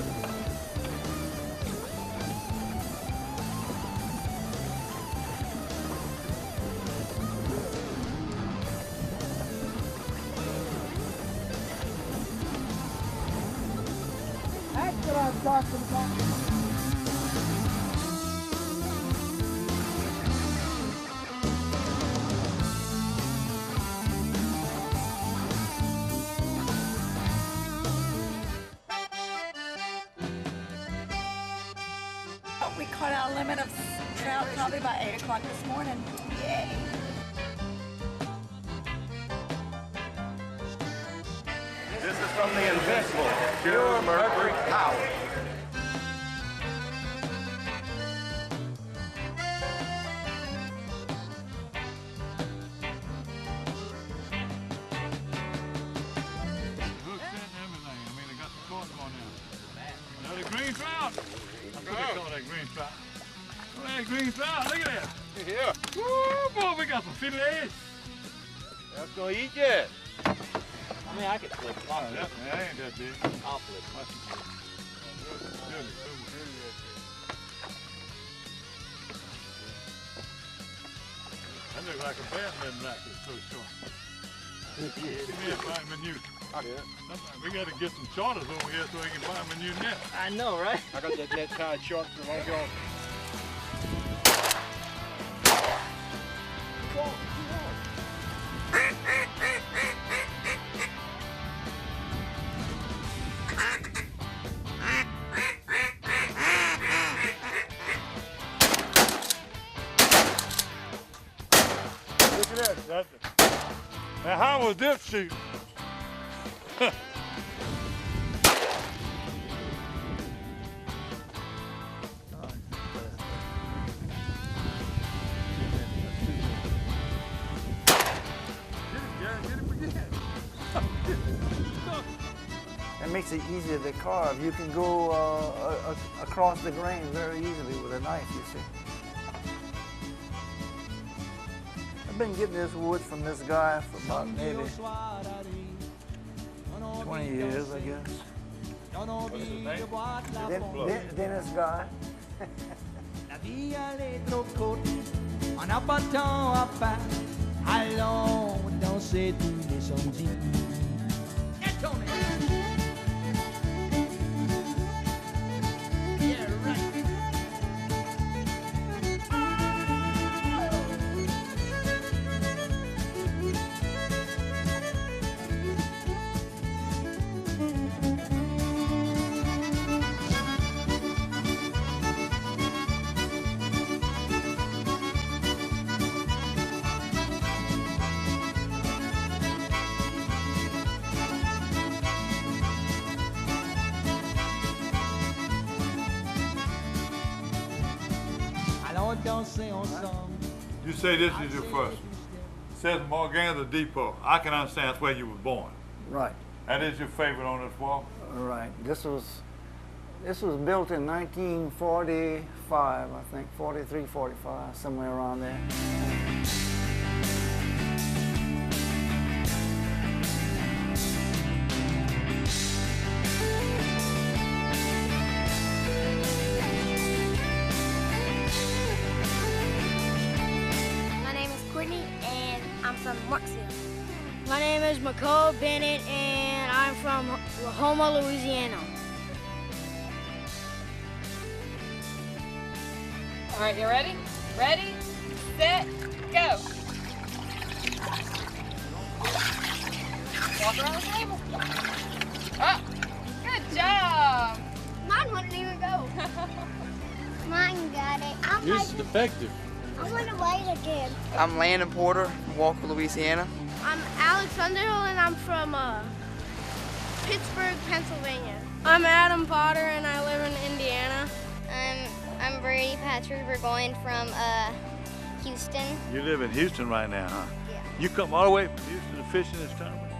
Speaker 15: That's what I'm talking about.
Speaker 9: We caught our limit of trout probably by 8 o'clock this morning. Yay.
Speaker 27: This is from the Invincible, pure mercury power.
Speaker 12: Another green trout. That's what they call that green trout. Look at that green trout. Look at that.
Speaker 27: Yeah.
Speaker 12: Woo, boy, we got some fillets.
Speaker 27: That's gonna eat yet.
Speaker 5: I mean, I could flip.
Speaker 12: Oh, that ain't that big.
Speaker 5: I'll flip.
Speaker 12: That looks like a badminton racket, so short. Give me a fine menu. We got to get some charters over here so we can find a new net.
Speaker 27: I know, right? I got that net tied short so it won't go.
Speaker 3: I'm a dipshit.
Speaker 1: That makes it easier to carve. You can go across the grain very easily with a knife, you see. I've been getting this wood from this guy for about maybe 20 years, I guess.
Speaker 3: What's his name?
Speaker 1: Dennis Guy.
Speaker 10: La vie elle est trop courte, on n'a pas de temps à faire. Allons danser tous les samedis. Détournez. Yeah, right. Danser ensemble.
Speaker 3: You say this is your first one. It says Morganza Depot. I can understand that's where you were born.
Speaker 1: Right.
Speaker 3: That is your favorite on this wall?
Speaker 1: Right. This was built in 1945, I think, 43, 45, somewhere around there.
Speaker 16: My name is McCall Bennett, and I'm from Houma, Louisiana.
Speaker 17: All right, you ready? Ready, set, go. Walk around the table. Oh, good job.
Speaker 16: Mine wouldn't even go. Mine got it.
Speaker 8: Yours is defective.
Speaker 16: I want to wait again.
Speaker 14: I'm Landon Porter from Walker, Louisiana.
Speaker 16: I'm Alex Underhill, and I'm from Pittsburgh, Pennsylvania. I'm Adam Potter, and I live in Indiana.
Speaker 19: I'm Brady Patrick Burgoyne from Houston.
Speaker 3: You live in Houston right now, huh?
Speaker 19: Yeah.
Speaker 3: You come all the way from Houston to fish in this tournament?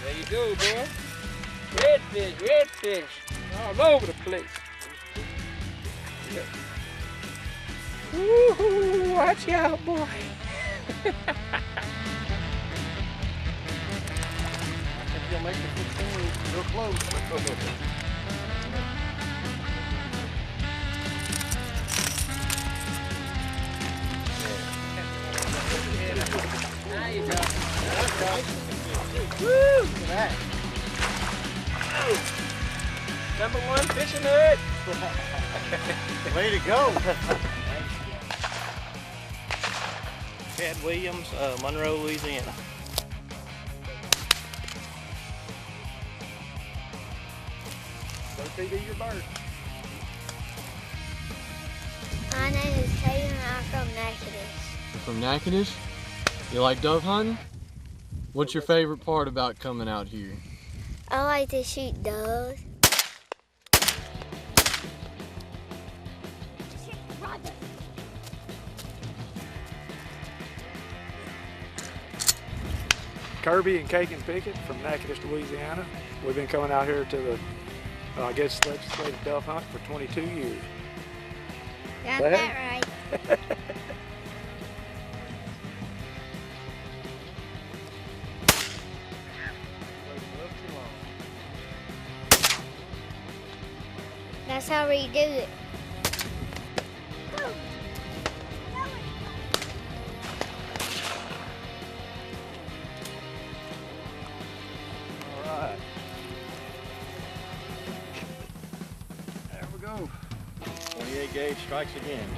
Speaker 17: There you go, boy. Redfish, all over the place. Woo-hoo, watch out, boy.
Speaker 8: You'll make the 15 real close.
Speaker 17: There you go.
Speaker 1: Woo! Look at that.
Speaker 17: Number one fishing hook.
Speaker 1: Way to go.
Speaker 20: Chad Williams, Monroe, Louisiana.
Speaker 1: Go TV your bird.
Speaker 19: My name is Hayden, and I'm from Natchitoches.
Speaker 8: You're from Natchitoches? You like dove hunting? What's your favorite part about coming out here?
Speaker 19: I like to shoot doves.
Speaker 21: Kirby and Kagan Pickett from Natchitoches, Louisiana. We've been coming out here to the, I guess, legislative dove hunt for 22 years.
Speaker 19: Got that right. That's how we do it.
Speaker 1: All right. There we go.
Speaker 8: 28 gauge strikes again.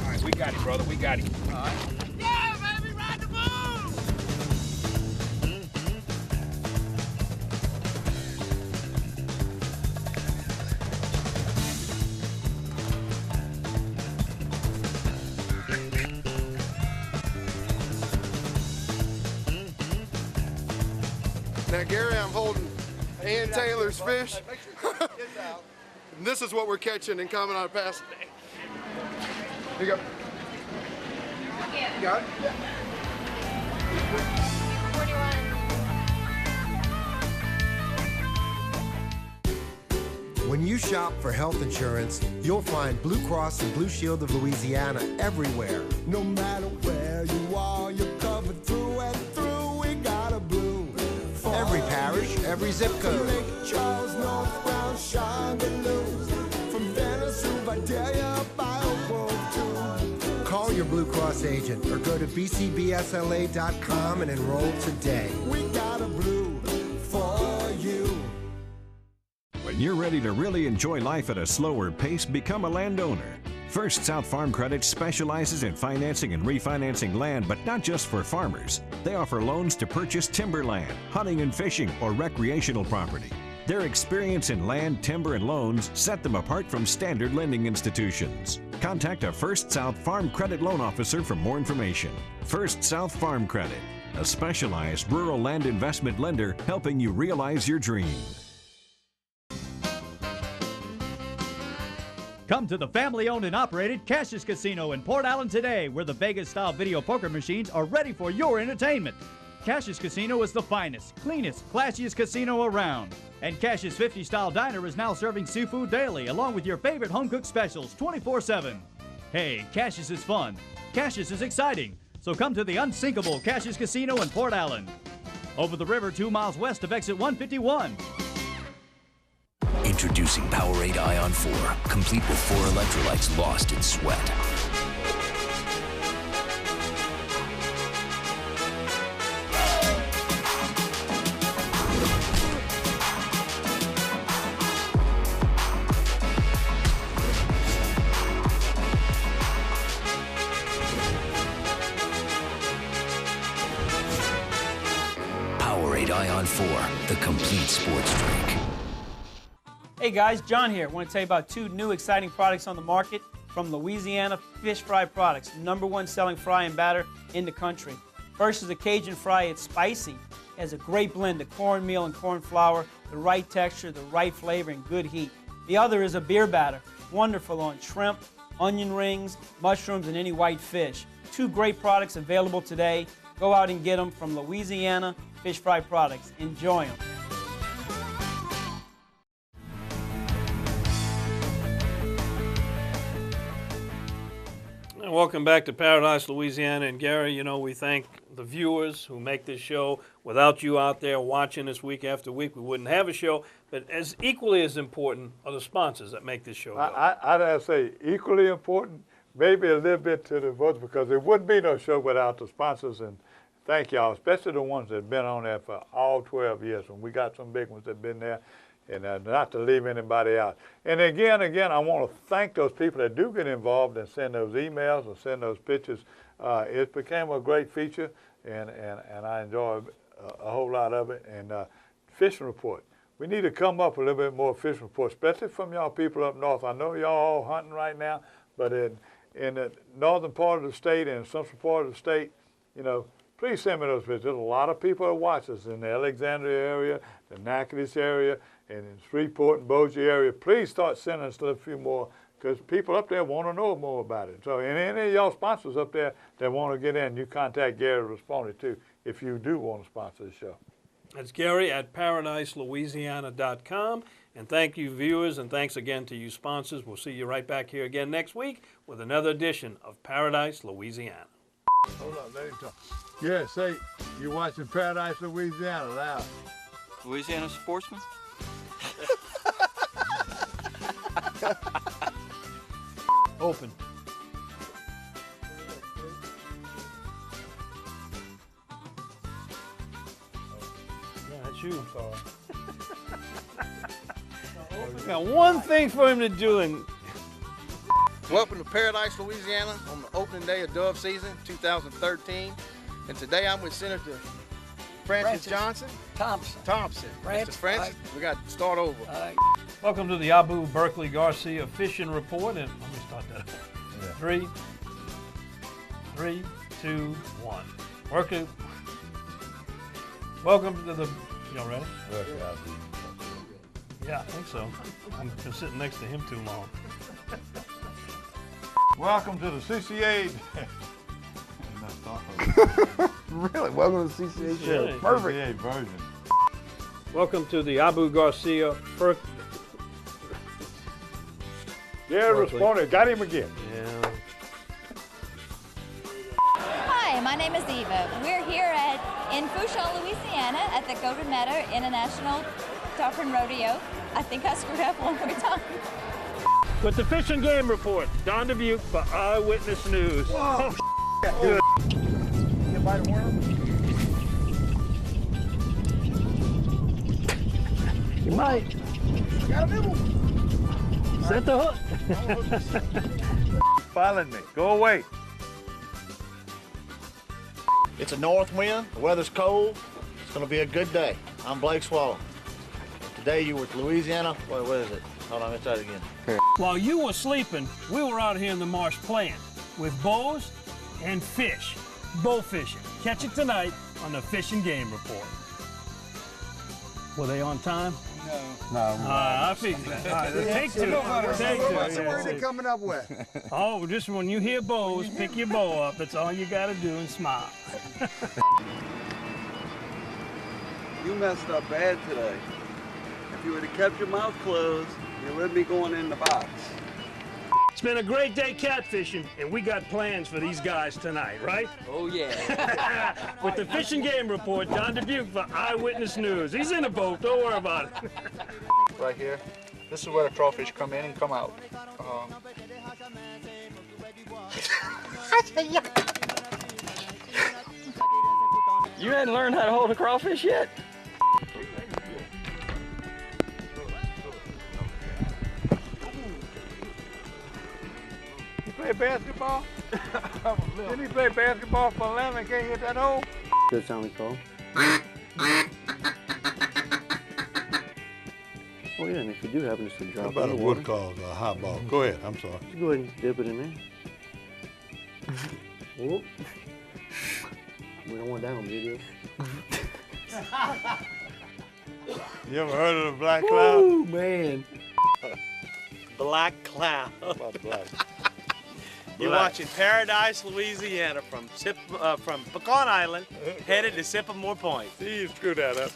Speaker 17: All right, we got him, brother. We got him.
Speaker 1: All right.
Speaker 17: Yeah, baby, ride the bull!
Speaker 2: Now, Gary, I'm holding Ann Taylor's fish. And this is what we're catching and coming on a pass. Here you go. You got it? Yeah.
Speaker 13: When you shop for health insurance, you'll find Blue Cross and Blue Shield of Louisiana everywhere.
Speaker 10: No matter where you are, you're covered through and through. We got a blue.
Speaker 13: Every parish, every zip code.
Speaker 10: Lake Charles, North Brown, Shongaloo. From Venice to Vidalia, Bio Grove too.
Speaker 13: Call your Blue Cross agent or go to bcbsla.com and enroll today.
Speaker 10: We got a blue for you.
Speaker 18: When you're ready to really enjoy life at a slower pace, become a landowner. First South Farm Credit specializes in financing and refinancing land, but not just for farmers. They offer loans to purchase timberland, hunting and fishing, or recreational property. Their experience in land, timber, and loans set them apart from standard lending institutions. Contact a First South Farm Credit loan officer for more information. First South Farm Credit, a specialized rural land investment lender helping you realize your dream.
Speaker 22: Come to the family-owned and operated Cassius Casino in Port Allen today, where the Vegas-style video poker machines are ready for your entertainment. Cassius Casino is the finest, cleanest, classiest casino around. And Cassius 50-style diner is now serving seafood daily, along with your favorite home-cooked specials 24/7. Hey, Cassius is fun. Cassius is exciting. So come to the unsinkable Cassius Casino in Port Allen. Over the river 2 miles west of exit 151.
Speaker 23: Introducing Powerade Ion 4, complete with 4 electrolytes lost in sweat. Powerade Ion 4, the complete sports drink.
Speaker 4: Hey guys, John here. I want to tell you about 2 new exciting products on the market from Louisiana Fish Fry Products, #1 selling fry and batter in the country. First is the Cajun fry. It's spicy. It has a great blend of cornmeal and corn flour, the right texture, the right flavor, and good heat. The other is a beer batter. Wonderful on shrimp, onion rings, mushrooms, and any white fish. 2 great products available today. Go out and get them from Louisiana Fish Fry Products. Enjoy them.
Speaker 12: Welcome back to Paradise, Louisiana. And Gary, you know, we thank the viewers who make this show. Without you out there watching us week after week, we wouldn't have a show. But as equally as important are the sponsors that make this show go.
Speaker 3: I'd say equally important, maybe a little bit to the votes, because there wouldn't be no show without the sponsors. And thank y'all, especially the ones that have been on there for all 12 years. And we got some big ones that have been there. And not to leave anybody out. And again, I want to thank those people that do get involved and send those emails and send those pictures. It became a great feature, and I enjoy a whole lot of it. And fishing report. We need to come up with a little bit more fishing report, especially from y'all people up north. I know y'all all hunting right now, but in the northern part of the state and central part of the state, you know, please send me those pictures. There's a lot of people that watch us in the Alexandria area, the Natchitoches area, and in Shreveport and Bossier area. Please start sending us a few more, because people up there want to know more about it. So, and any of y'all sponsors up there that want to get in, you contact Gary Responde too, if you do want to sponsor the show.
Speaker 12: That's Gary at ParadiseLouisiana.com. And thank you, viewers, and thanks again to you sponsors. We'll see you right back here again next week with another edition of Paradise, Louisiana.
Speaker 3: Hold on, let him talk. Yeah, say, you're watching Paradise, Louisiana loud.
Speaker 27: Louisiana sportsman?
Speaker 12: Open. Yeah, that's you. Got one thing for him to do, and
Speaker 11: welcome to Paradise, Louisiana on the opening day of dove season 2013. And today I'm with Senator Francis Johnson. Thompson. Mr. Francis, we got to start over.
Speaker 12: welcome to the Abu Berkeley Garcia Fishing Report. And let me start that. Yeah. 3, 2, 1. Welcome to the Y'all ready? Yeah, I think so. I'm just sitting next to him too long.
Speaker 3: Welcome to the CCA.
Speaker 1: Really? Welcome to CCA show.
Speaker 12: Yeah,
Speaker 1: Perfect.
Speaker 3: CCA version.
Speaker 12: Welcome to the Abu Garcia first.
Speaker 3: Yeah, responded. Got him again.
Speaker 12: Yeah.
Speaker 6: Hi, my name is Eva. We're here in Fouchon, Louisiana at the Golden Meadow International Dolphin Rodeo. I think I screwed up one more time.
Speaker 12: With the Fish and Game Report, Don Dubuque for Eyewitness News.
Speaker 1: Whoa.
Speaker 12: Oh, good.
Speaker 1: You bite a worm?
Speaker 12: You might.
Speaker 1: Got a nibble.
Speaker 12: Set the hook.
Speaker 3: Following me. Go away.
Speaker 7: It's a north wind, the weather's cold, it's gonna be a good day. I'm Blake Swallow. Today you were with Louisiana, what is it? Hold on, let's try it again.
Speaker 12: While you were sleeping, we were out here in the marsh playing with bows and fish. Bow fishing. Catch it tonight on the Fish and Game Report. Were they on time?
Speaker 1: No.
Speaker 12: I figured that. All right, take two. Take two.
Speaker 1: What's the word they're coming up with?
Speaker 12: Oh, just when you hear bows, pick your bow up. That's all you got to do and smile.
Speaker 9: You messed up bad today. If you would have kept your mouth closed, you would be going in the box.
Speaker 12: It's been a great day catfishing, and we got plans for these guys tonight, right?
Speaker 9: Oh, yeah.
Speaker 12: With the Fish and Game Report, Don Dubuque for Eyewitness News. He's in the boat, don't worry about it.
Speaker 7: Right here, this is where the crawfish come in and come out.
Speaker 9: You hadn't learned how to hold a crawfish yet?
Speaker 3: You play basketball? Didn't he play basketball for Atlanta and can't hit that hole?
Speaker 9: Good sounding call. Oh yeah, and if you do happen to drop
Speaker 3: What about
Speaker 9: in
Speaker 3: a
Speaker 9: the
Speaker 3: wood
Speaker 9: water,
Speaker 3: call or a high ball? Go ahead, I'm sorry.
Speaker 9: just go ahead and dip it in there. Oh. We don't want that on video.
Speaker 3: You ever heard of the black cloud?
Speaker 9: Oh man.
Speaker 20: Black cloud.
Speaker 3: About black.
Speaker 20: You're watching Paradise, Louisiana from Pecan Island, headed to Sycamore Point.
Speaker 3: See, you screwed that up.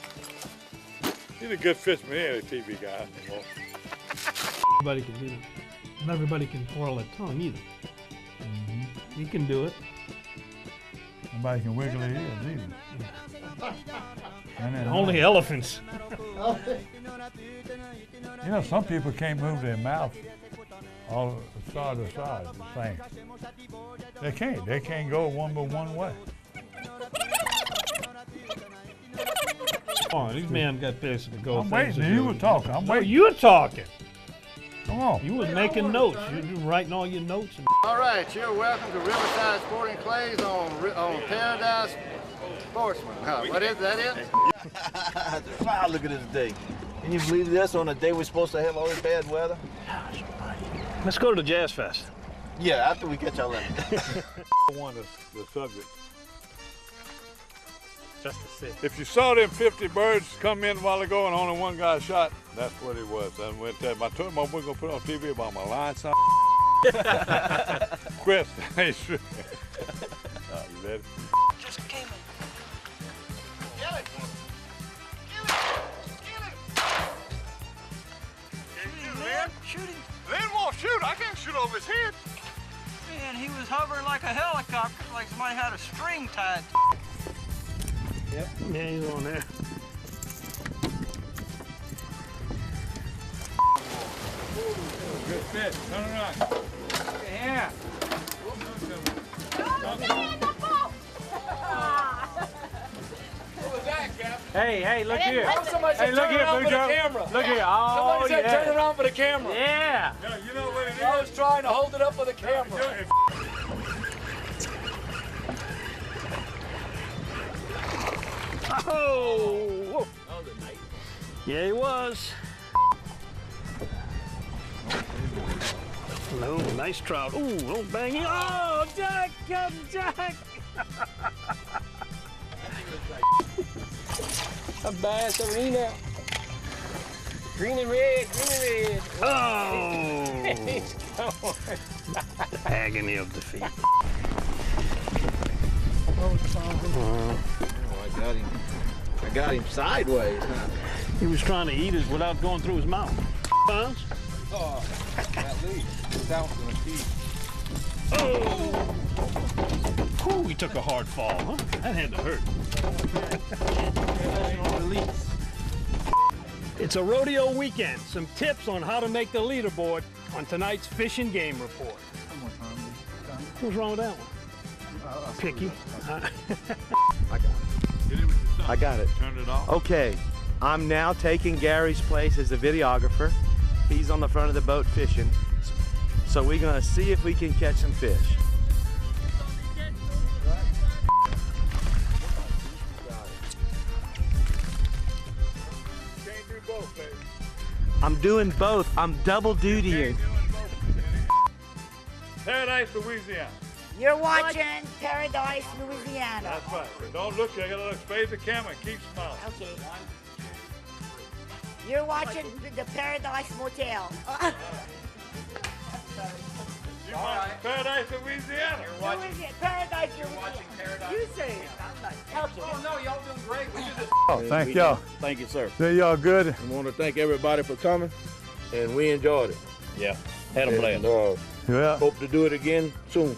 Speaker 3: He's a good fisherman, he ain't a TV guy anymore.
Speaker 12: Everybody can do it. Not everybody can twirl a tongue either. You can do it.
Speaker 3: Nobody can wiggle their ears either.
Speaker 12: Only elephants.
Speaker 3: You know, some people can't move their mouth all side to side the same. They can't. They can't go one but one way.
Speaker 12: Come on, these men got this to go.
Speaker 3: I'm waiting. You were talking. I'm waiting.
Speaker 12: You were talking.
Speaker 3: Come on.
Speaker 12: You were making notes. You were writing all your notes.
Speaker 1: All right, you're welcome to Riverside Sporting Clays on Paradise Sportsman. What is that?
Speaker 7: Wow, look at this day. Can you believe this on a day we're supposed to have all this bad weather?
Speaker 12: Let's go to the Jazz Fest.
Speaker 7: Yeah, after we catch our limit.
Speaker 3: One is the subject.
Speaker 12: Just to sit.
Speaker 3: If you saw them 50 birds come in a while ago and only one guy shot, that's what it was. I went there. I told him I wasn't going to put it on TV about my line sign. Chris, hey, sure. You ready?
Speaker 9: Just came in.
Speaker 7: Get it.
Speaker 9: Shoot him.
Speaker 3: They won't shoot. I can't shoot over his head.
Speaker 9: Man, he was hovering like a helicopter, like somebody had a string tied.
Speaker 12: Yep. Yeah, he's on there.
Speaker 3: Good fish. Turn around.
Speaker 9: Yeah.
Speaker 4: Hey, look here.
Speaker 9: Somebody
Speaker 4: Hey,
Speaker 9: said
Speaker 4: look
Speaker 9: turn
Speaker 4: here,
Speaker 9: around for the
Speaker 4: Bujo.
Speaker 9: camera.
Speaker 4: Look here. Oh,
Speaker 9: Somebody said
Speaker 4: yeah.
Speaker 9: turn around for the camera.
Speaker 4: Yeah.
Speaker 3: No, you know what it is?
Speaker 9: I was trying to hold it up for the camera.
Speaker 12: Oh! Yeah, he was. No, nice trout. Ooh, don't bang it. Oh, Jack, come, Jack.
Speaker 5: A bass of an now. Green and red, green and red.
Speaker 12: Oh!
Speaker 5: He's going.
Speaker 12: Agony of defeat.
Speaker 7: I got him sideways. Huh?
Speaker 12: He was trying to eat us without going through his mouth. Pounds?
Speaker 5: Oh, at least. Without the teeth.
Speaker 12: Oh! Whew, he took a hard fall, huh? That had to hurt. It's a rodeo weekend. Some tips on how to make the leaderboard on tonight's Fish and Game Report. What's wrong with that one? Picky.
Speaker 14: I got it.
Speaker 3: Turn it off.
Speaker 14: Okay, I'm now taking Gary's place as the videographer. He's on the front of the boat fishing. So we're gonna see if we can catch some fish.
Speaker 3: Can't do both, baby.
Speaker 14: I'm doing both. I'm double dutying.
Speaker 3: Paradise, Louisiana.
Speaker 15: You're watching Paradise, Louisiana.
Speaker 3: That's right. So don't look, I gotta look straight at the camera and keep smiling.
Speaker 15: Okay. You're watching the Paradise Motel.
Speaker 3: You watching Paradise, Louisiana.
Speaker 15: You're watching Paradise, Louisiana. You say it. I'm not helping.
Speaker 5: Oh, no, y'all doing great. We did this.
Speaker 3: Oh, thank y'all.
Speaker 7: Thank you, sir.
Speaker 3: Say y'all good.
Speaker 7: I want to thank everybody for coming, and we enjoyed it.
Speaker 14: Yeah, had a blast.
Speaker 3: Yeah.
Speaker 7: Hope to do it again soon.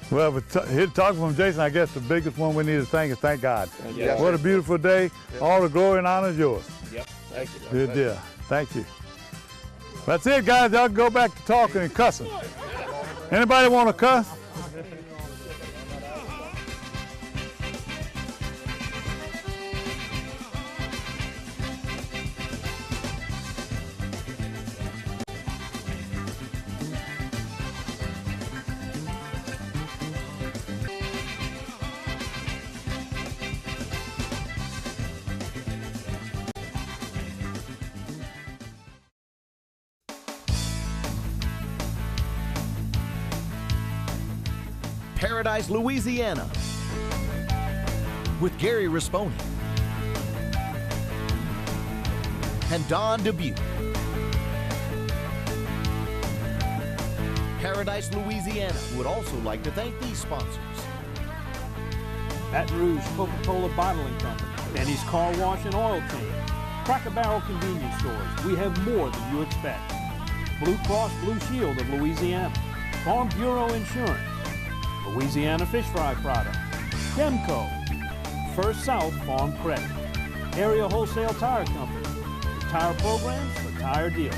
Speaker 3: Well, but here talking from Jason, I guess the biggest one we need to thank is thank God.
Speaker 7: Yes.
Speaker 3: What a beautiful day. All the glory and honor is yours.
Speaker 7: Yep. Thank you.
Speaker 3: Good deal. Thank you. That's it, guys. Y'all can go back to talking and cussing. Anybody want to cuss?
Speaker 16: Paradise, Louisiana, with Gary Risponi and Don Dubuque. Paradise, Louisiana would also like to thank these sponsors.
Speaker 12: Baton Rouge Coca-Cola Bottling Company, Benny's Car Wash and Oil Change, Cracker Barrel Convenience Stores. We have more than you expect. Blue Cross Blue Shield of Louisiana, Farm Bureau Insurance, Louisiana Fish Fry Products, Gemco, First South Farm Credit, Area Wholesale Tire Company, Tire Programs for Tire Dealers.